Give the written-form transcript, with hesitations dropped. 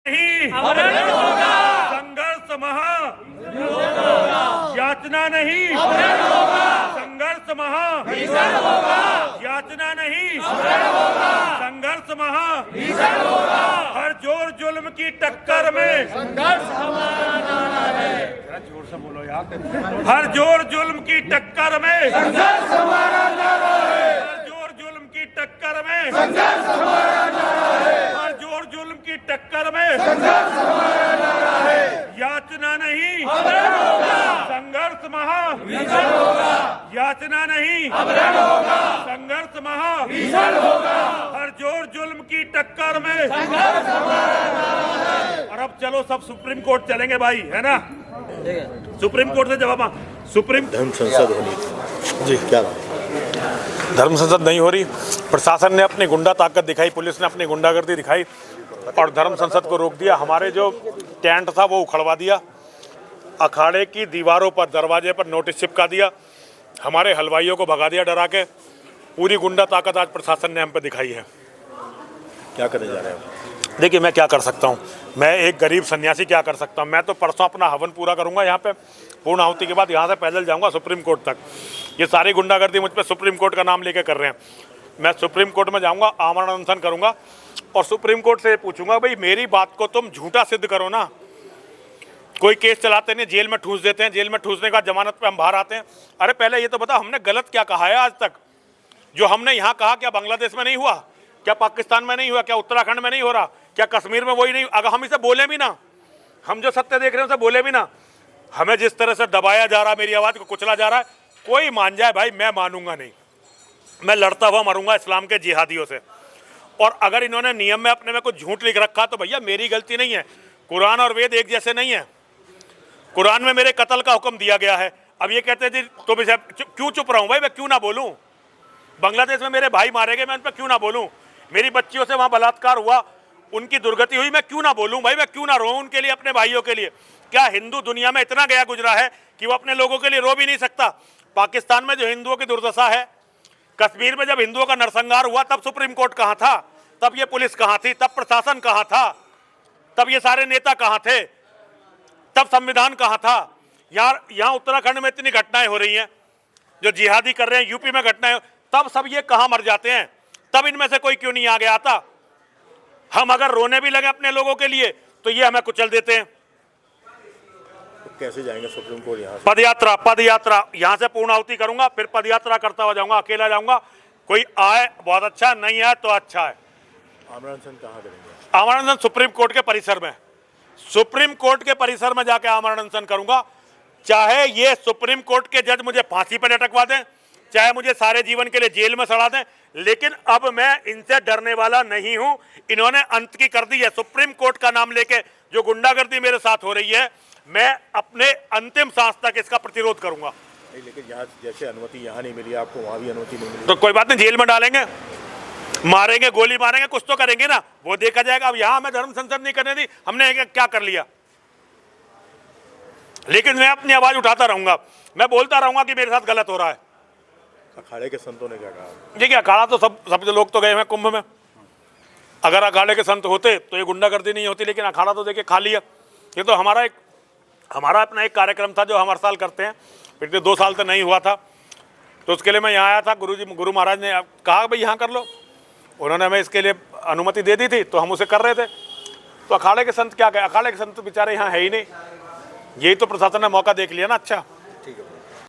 नहीं, संघर्ष महा याचना नहीं, संघर्ष महा याचना नहीं, संघर्ष महा हर जोर जुल्म की टक्कर में संघर्ष हमारा नारा है। जोर से बोलो यार। हर जोर जुल्म की टक्कर में संघर्ष हमारा नारा है। हर जोर जुल्म की टक्कर में संघर्ष हमारा नारा है। हर जोर जुल्म की टक्कर में संघर्ष हमारा नारा है। याचना नहीं, संघर्ष महा होगा। याचना नहीं, संघर्ष महा होगा। हर जोर जुल्म की टक्कर में संघर्ष हमारा नारा है। और अब चलो सब सुप्रीम कोर्ट चलेंगे भाई, है ना? सुप्रीम कोर्ट से जवाब सुप्रीम धर्म संसद होनी थी जी, क्या धर्म संसद नहीं हो रही। प्रशासन ने अपनी गुंडा ताकत दिखाई, पुलिस ने अपनी गुंडागर्दी दिखाई और धर्म संसद को रोक दिया। हमारे जो टेंट था वो उखड़वा दिया, अखाड़े की दीवारों पर दरवाजे पर नोटिस चिपका दिया, हमारे हलवाइयों को भगा दिया डरा के। पूरी गुंडा ताकत आज प्रशासन ने हम पे दिखाई है। क्या करने जा रहे हैं? देखिए मैं क्या कर सकता हूँ, मैं एक गरीब सन्यासी क्या कर सकता हूँ। मैं तो परसों अपना हवन पूरा करूँगा यहाँ पे, पूर्ण आहुति के बाद यहाँ से पैदल जाऊँगा सुप्रीम कोर्ट तक। ये सारी गुंडागर्दी मुझ पे सुप्रीम कोर्ट का नाम लेके कर रहे हैं। मैं सुप्रीम कोर्ट में जाऊँगा, आमरण अनशन करूँगा और सुप्रीम कोर्ट से पूछूंगा भाई मेरी बात को तुम झूठा सिद्ध करो ना। कोई केस चलाते नहीं, जेल में ठूस देते हैं, जेल में ठूसने के बाद जमानत पे हम बाहर आते हैं। अरे पहले ये तो बता हमने गलत क्या कहा है आज तक? जो हमने यहाँ कहा क्या बांग्लादेश में नहीं हुआ? क्या पाकिस्तान में नहीं हुआ? क्या उत्तराखंड में नहीं हो रहा? क्या कश्मीर में वही नहीं? अगर हम इसे बोले भी ना, हम जो सत्य देख रहे हैं उसे बोले भी ना, हमें जिस तरह से दबाया जा रहा है, मेरी आवाज़ को कुचला जा रहा है, कोई मान जाए भाई मैं मानूंगा नहीं। मैं लड़ता हुआ मरूंगा इस्लाम के जिहादियों से। और अगर इन्होंने नियम में अपने में कुछ झूठ लिख रखा तो भैया मेरी गलती नहीं है। कुरान और वेद एक जैसे नहीं है। कुरान में मेरे कत्ल का हुक्म दिया गया है। अब ये कहते हैं जी तुम इसे क्यों चुप रहा हूँ भाई, मैं क्यों ना बोलूँ? बांग्लादेश में मेरे भाई मारे गए, मैं उन पर क्यों ना बोलूँ? मेरी बच्चियों से वहाँ बलात्कार हुआ, उनकी दुर्गति हुई, मैं क्यों ना बोलूँ भाई? मैं क्यों ना रोऊँ उनके लिए, अपने भाइयों के लिए? क्या हिंदू दुनिया में इतना गया गुजरा है कि वो अपने लोगों के लिए रो भी नहीं सकता? पाकिस्तान में जो हिंदुओं की दुर्दशा है, कश्मीर में जब हिंदुओं का नरसंहार हुआ तब सुप्रीम कोर्ट कहाँ था? तब ये पुलिस कहाँ थी? तब प्रशासन कहाँ था? तब ये सारे नेता कहाँ थे? तब संविधान कहाँ था? यहाँ उत्तराखंड में इतनी घटनाएं हो रही हैं, जो जिहादी कर रहे हैं, यूपी में घटनाएं, तब सब ये कहाँ मर जाते हैं? तब इनमें से कोई क्यों नहीं आगे आता? हम अगर रोने भी लगे अपने लोगों के लिए तो ये हमें कुचल देते हैं। तो कैसे जाएंगे सुप्रीम कोर्ट? यहाँ पदयात्रा यहाँ से पूर्ण आहुति करूंगा, फिर पदयात्रा करता हुआ जाऊंगा, अकेला जाऊंगा। कोई आए बहुत अच्छा, नहीं आए तो अच्छा है। आमरण अनशन कहाँ करेंगे? आमरण अनशन सुप्रीम कोर्ट के परिसर में, सुप्रीम कोर्ट के परिसर में जाके आमरण अनशन करूंगा। चाहे ये सुप्रीम कोर्ट के जज मुझे फांसी पर लटकवा दें, चाहे मुझे सारे जीवन के लिए जेल में सड़ा दें, लेकिन अब मैं इनसे डरने वाला नहीं हूं। इन्होंने अंत की कर दी है। सुप्रीम कोर्ट का नाम लेके जो गुंडागर्दी मेरे साथ हो रही है, मैं अपने अंतिम सांस तक इसका प्रतिरोध करूंगा। नहीं, लेकिन यहाँ जैसे अनुमति यहाँ नहीं मिली आपको, वहाँ भी अनुमति नहीं मिली तो कोई बात नहीं, जेल में डालेंगे, मारेंगे, गोली मारेंगे, कुछ तो करेंगे ना, वो देखा जाएगा। अब यहाँ हमें धर्म संसद नहीं करने दी, हमने क्या कर लिया? लेकिन मैं अपनी आवाज उठाता रहूंगा, मैं बोलता रहूंगा कि मेरे साथ गलत हो रहा है। अखाड़े के संतों ने क्या कहा? देखिए अखाड़ा तो सब लोग तो गए हैं कुंभ में। अगर अखाड़े के संत होते तो ये गुंडागर्दी नहीं होती, लेकिन अखाड़ा तो देखिए खाली है। ये तो हमारा अपना एक कार्यक्रम था जो हम हर साल करते हैं। पिछले 2 साल तो नहीं हुआ था, तो उसके लिए मैं यहाँ आया था। गुरु महाराज ने कहा भाई यहाँ कर लो, उन्होंने हमें इसके लिए अनुमति दे दी थी, तो हम उसे कर रहे थे। तो अखाड़े के संत क्या कहे? अखाड़े के संत तो बेचारे यहाँ है ही नहीं। यही तो प्रशासन ने मौका देख लिया ना। अच्छा ठीक है।